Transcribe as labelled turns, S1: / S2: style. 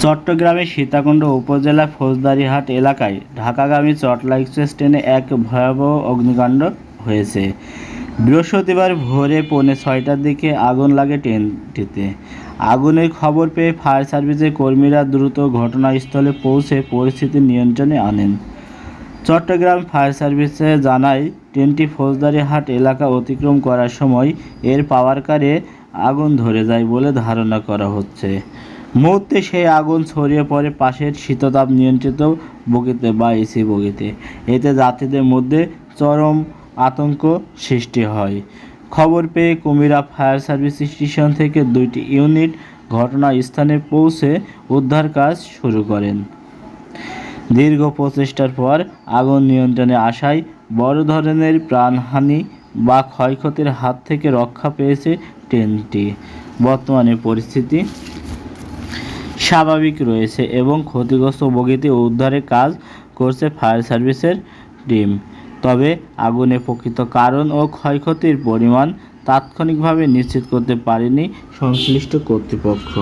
S1: চট্টগ্রামের সীতাকুণ্ড উপজেলার ফৌজদারিহাট এলাকায় ঢাকাগামী চটলা এক্সপ্রেস ট্রেনে এক ভয়াবহ অগ্নিকাণ্ড হয়েছে। বৃহস্পতিবার ভোরে 6:45টার দিকে আগুন লাগে ট্রেনটিতে। আগুনের খবর পেয়ে ফায়ার সার্ভিসের কর্মীরা দ্রুত ঘটনাস্থলে পৌঁছে পরিস্থিতি নিয়ন্ত্রণে আনেন। চট্টগ্রাম ফায়ার সার্ভিসে জানায়, ট্রেনটি ফৌজদারিহাট এলাকা অতিক্রম করার সময় এর পাওয়ার কারে আগুন ধরে যায় বলে ধারণা করা হচ্ছে। মুহূর্তে সেই আগুন ছড়িয়ে পড়ে পাশের শীততাপ নিয়ন্ত্রিত বগিতে বা এসি বগিতে। এতে যাত্রীদের মধ্যে চরম আতঙ্ক সৃষ্টি হয়। খবর পেয়ে কুমিরা ফায়ার সার্ভিস স্টেশন থেকে 2টি ইউনিট ঘটনাস্থানে পৌঁছে উদ্ধার কাজ শুরু করেন। দীর্ঘ প্রচেষ্টার পর আগুন নিয়ন্ত্রণে আসায় বড় ধরনের প্রাণহানি বা ক্ষয়ক্ষতির হাত থেকে রক্ষা পেয়েছে ট্রেনটি। বর্তমানে পরিস্থিতি স্বাভাবিক রয়েছে এবং ক্ষতিগ্রস্ত বগিতে উদ্ধারের কাজ করছে ফায়ার সার্ভিসের টিম। তবে আগুনের প্রকৃত কারণ ও ক্ষয়ক্ষতির পরিমাণ তাৎক্ষণিকভাবে নিশ্চিত করতে পারেনি সংশ্লিষ্ট কর্তৃপক্ষ।